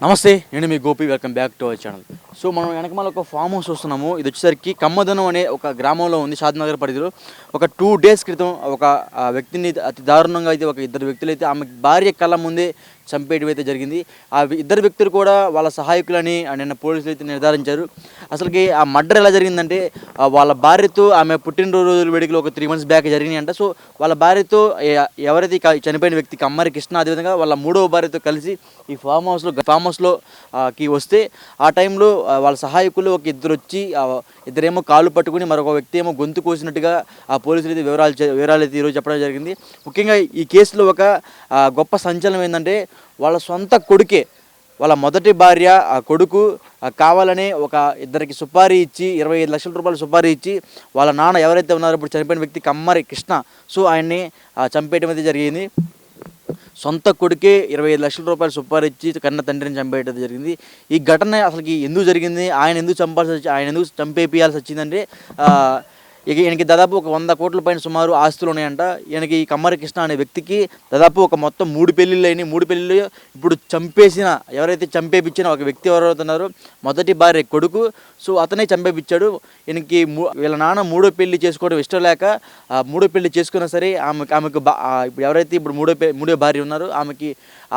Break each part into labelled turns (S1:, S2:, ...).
S1: నమస్తే, నేను మీ Gopi. Welcome back to our channel. So మనం వెనకమాల ఒక ఫామ్ హౌస్ వస్తున్నాము. ఇది వచ్చేసరికి కమ్మదనం అనే ఒక గ్రామంలో ఉంది, షాద్నగర్ పరిధిలో. ఒక 2 days క్రితం ఒక వ్యక్తిని అతి దారుణంగా అయితే ఒక ఇద్దరు వ్యక్తులు అయితే ఆమె భార్య కళ్ళ ముందే చంపేయడం అయితే జరిగింది. ఆ ఇద్దరు వ్యక్తులు కూడా వాళ్ళ సహాయకులని నిన్న పోలీసులు అయితే నిర్ధారించారు. అసలుకి ఆ మర్డర్ ఎలా జరిగిందంటే వాళ్ళ భార్యతో ఆమె పుట్టినరోజు వేడుకలు ఒక 3 months బ్యాక్ జరిగినాయి అంట. సో వాళ్ళ భార్యతో ఎవరైతే చనిపోయిన వ్యక్తి కమ్మరి కృష్ణ, అదేవిధంగా వాళ్ళ 3వ భార్యతో కలిసి ఈ ఫామ్ హౌస్లోకి వస్తే ఆ టైంలో వాళ్ళ సహాయకులు ఒక ఇద్దరు వచ్చి ఇద్దరేమో కాళ్ళు పట్టుకుని మరొక వ్యక్తి ఏమో గొంతు కోసినట్టుగా ఆ పోలీసులు అయితే వివరాలు అయితే ఈరోజు చెప్పడం జరిగింది. ముఖ్యంగా ఈ కేసులో ఒక గొప్ప సంచలనం ఏంటంటే వాళ్ళ సొంత కొడుకే, వాళ్ళ మొదటి భార్య ఆ కొడుకు కావాలనే ఒక ఇద్దరికి సుపారీ ఇచ్చి 25 లక్షల రూపాయలు సుపారీ ఇచ్చి వాళ్ళ నాన్న ఎవరైతే ఉన్నారో ఇప్పుడు చనిపోయిన వ్యక్తి కమ్మరి కృష్ణ, సో ఆయన్ని చంపేయడం అయితే జరిగింది. సొంత కొడుకే 25 లక్షల రూపాయలు సుపారీ ఇచ్చి కన్న తండ్రిని చంపేయడం జరిగింది. ఈ ఘటన అసలుకి ఎందుకు జరిగింది, ఆయన ఎందుకు చంపేయాల్సి వచ్చిందంటే ఈయనకి దాదాపు ఒక 100 కోట్ల పైన సుమారు ఆస్తులు ఉన్నాయంట. ఈయనకి ఈ కమ్మరి కృష్ణ అనే వ్యక్తికి దాదాపు ఒక మొత్తం 3 పెళ్ళిళ్ళు అయినాయి. 3 పెళ్ళిళ్ళు ఇప్పుడు ఎవరైతే చంపేపించిన ఒక వ్యక్తి ఎవరవుతున్నారో మొదటి భార్య కొడుకు, సో అతనే చంపేపించాడు. ఈయనకి వీళ్ళ నాన్న 3వ పెళ్లి చేసుకోవడం ఇష్టం లేక 3వ పెళ్లి చేసుకున్నా సరే ఆమెకు ఇప్పుడు ఎవరైతే ఇప్పుడు 3వ భార్య ఉన్నారో ఆమెకి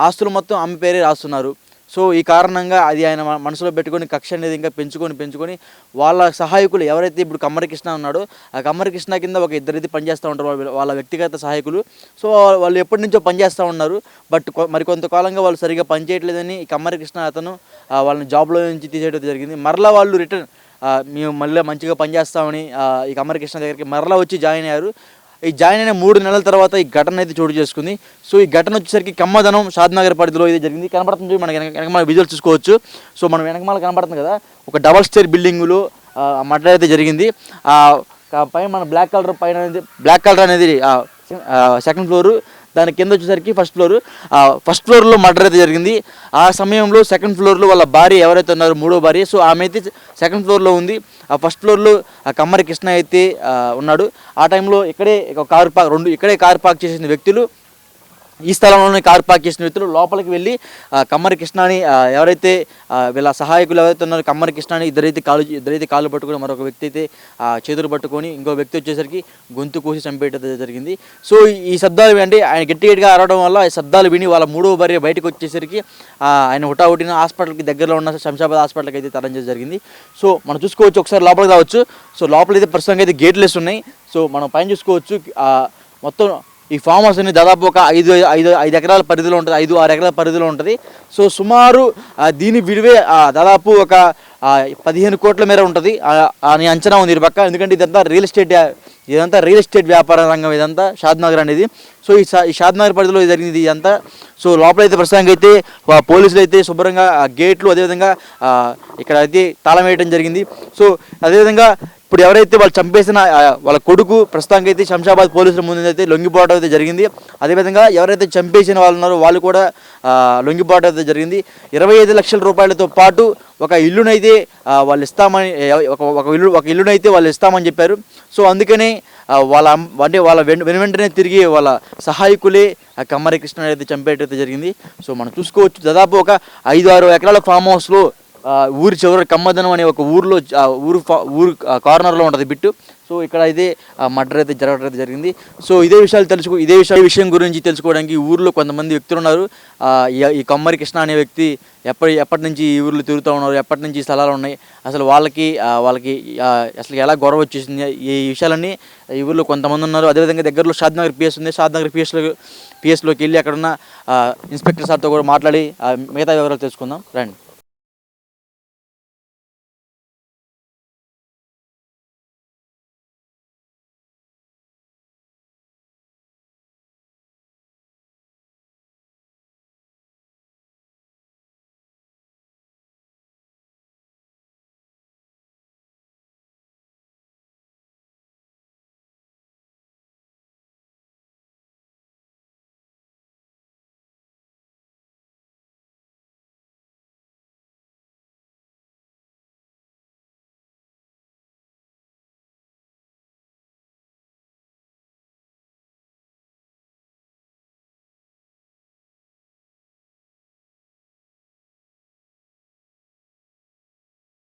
S1: ఆస్తులు మొత్తం ఆమె పేరే రాస్తున్నారు. సో ఈ కారణంగా అది ఆయన మనసులో పెట్టుకొని కక్ష అనేది ఇంకా పెంచుకొని వాళ్ళ సహాయకులు ఎవరైతే ఇప్పుడు కమ్మరి కృష్ణ ఉన్నాడో ఆ కమ్మరి కృష్ణ కింద ఒక ఇద్దరైతే పనిచేస్తూ ఉంటారు వాళ్ళ వ్యక్తిగత సహాయకులు. సో వాళ్ళు ఎప్పటి నుంచో పనిచేస్తూ ఉన్నారు. బట్ కొంతకాలంగా వాళ్ళు సరిగ్గా పనిచేయట్లేదని ఈ కమ్మరి కృష్ణ అతను వాళ్ళని జాబ్లో నుంచి తీసేయడం జరిగింది. మరలా వాళ్ళు మేము మళ్ళీ మంచిగా పనిచేస్తామని ఈ కమ్మరి కృష్ణ దగ్గరికి మరలా వచ్చి జాయిన్ అయ్యారు. ఈ జాయిన్ అయిన 3 నెలల తర్వాత ఈ ఘటన అయితే చోటు చేసుకుంది. సో ఈ ఘటన వచ్చేసరికి కమ్మదనం షాద్నగర్ పరిధిలో అయితే జరిగింది. కనబడుతుంది, మనకి వెనకమాల విజువల్ చూసుకోవచ్చు. సో మనం వెనకమాల కనబడుతుంది కదా, ఒక డబల్ స్టేర్ బిల్డింగులో మర్డర్ అయితే జరిగింది. పైన మన బ్లాక్ కలర్ అనేది సెకండ్ ఫ్లోరు, దాని కింద వచ్చేసరికి ఫస్ట్ ఫ్లోర్లో మర్డర్ అయితే జరిగింది. ఆ సమయంలో సెకండ్ ఫ్లోర్లో వాళ్ళ భార్య ఎవరైతే ఉన్నారో 3వ భార్య, సో ఆమె అయితే సెకండ్ ఫ్లోర్లో ఉంది. ఆ ఫస్ట్ ఫ్లోర్లో కమ్మరి కృష్ణ అయితే ఉన్నాడు. ఆ టైంలో ఇక్కడే కారు పార్క్ చేసిన వ్యక్తులు, ఈ స్థలంలోనే కారు పార్క్ చేసిన వ్యక్తులు లోపలికి వెళ్ళి కమ్మరి కృష్ణని ఎవరైతే వీళ్ళ సహాయకులు ఎవరైతే ఉన్నారో కమ్మరి కృష్ణని ఇద్దరైతే కాళ్ళు పట్టుకొని మరొక వ్యక్తి అయితే చేతులు పట్టుకొని ఇంకో వ్యక్తి వచ్చేసరికి గొంతు కోసి చంపేయడం జరిగింది. సో ఈ శబ్దాలు అంటే ఆయన గట్టిగా అరవడం వల్ల ఈ శబ్దాలు విని వాళ్ళ 3వ భార్య బయటకు వచ్చేసరికి ఆయన హుటాహుటిన హాస్పిటల్కి దగ్గరలో ఉన్న శంషాబాద్ హాస్పిటల్కి అయితే తరలించడం జరిగింది. సో మనం చూసుకోవచ్చు, ఒకసారి లోపలికి రావచ్చు. సో లోపలైతే ప్రస్తుతానికి అయితే గేట్లెస్ ఉన్నాయి. సో మనం పైన చూసుకోవచ్చు మొత్తం ఈ ఫామ్ హౌస్ అని దాదాపు ఒక 5 ఎకరాల పరిధిలో ఉంటుంది, 5-6 ఎకరాల పరిధిలో ఉంటుంది. సో సుమారు దీని విలువే దాదాపు ఒక 15 కోట్ల మేర ఉంటుంది అని అంచనా ఉంది పక్క. ఎందుకంటే ఇదంతా రియల్ ఎస్టేట్ వ్యాపార రంగం, ఇదంతా షాద్నగర్ అనేది. సో ఈ షాద్నగర్ పరిధిలో జరిగింది ఇదంతా. సో లోపలైతే ప్రస్తుతానికి అయితే పోలీసులు అయితే శుభ్రంగా గేట్లు, అదేవిధంగా ఇక్కడ అయితే తాళం వేయడం జరిగింది. సో అదేవిధంగా ఇప్పుడు ఎవరైతే వాళ్ళు చంపేసిన వాళ్ళ కొడుకు ప్రస్తుతానికి అయితే శంషాబాద్ పోలీసుల ముందు అయితే లొంగిపోవడం అయితే జరిగింది. అదేవిధంగా ఎవరైతే చంపేసిన వాళ్ళు ఉన్నారో వాళ్ళు కూడా లొంగిపోవడం అయితే జరిగింది. 25 లక్షల రూపాయలతో పాటు ఒక ఇల్లునైతే వాళ్ళు ఇస్తామని ఒక ఇల్లునైతే వాళ్ళు ఇస్తామని చెప్పారు. సో అందుకనే వాళ్ళ వెంటనే తిరిగి వాళ్ళ సహాయకులే కమ్మరి కృష్ణ అయితే చంపేయడం జరిగింది. సో మనం చూసుకోవచ్చు, దాదాపు ఒక 5-6 ఎకరాల ఫామ్ హౌస్లో ఊరి చివరి కమ్మదనం అనే ఒక ఊరు కార్నర్లో ఉంటుంది బిట్టు. సో ఇక్కడ అయితే మర్డర్ అయితే జరగడం జరిగింది. సో ఇదే విషయం గురించి తెలుసుకోవడానికి ఊరిలో కొంతమంది వ్యక్తులు ఉన్నారు. ఈ కమ్మరి కృష్ణ అనే వ్యక్తి ఎప్పటి నుంచి ఈ ఊర్లో తిరుగుతూ ఉన్నారు, ఎప్పటి నుంచి ఈ స్థలాలు ఉన్నాయి, అసలు వాళ్ళకి అసలు ఎలా గొడవ వచ్చేసింది, ఈ విషయాలన్నీ ఈ ఊర్లో కొంతమంది ఉన్నారు. అదేవిధంగా దగ్గరలో షాద్నగర్ పిఎస్ ఉంది. షాద్నగర్ పిఎస్లోకి వెళ్ళి అక్కడున్న ఇన్స్పెక్టర్ సార్తో కూడా మాట్లాడి మిగతా వివరాలు తెలుసుకుందాం రండి.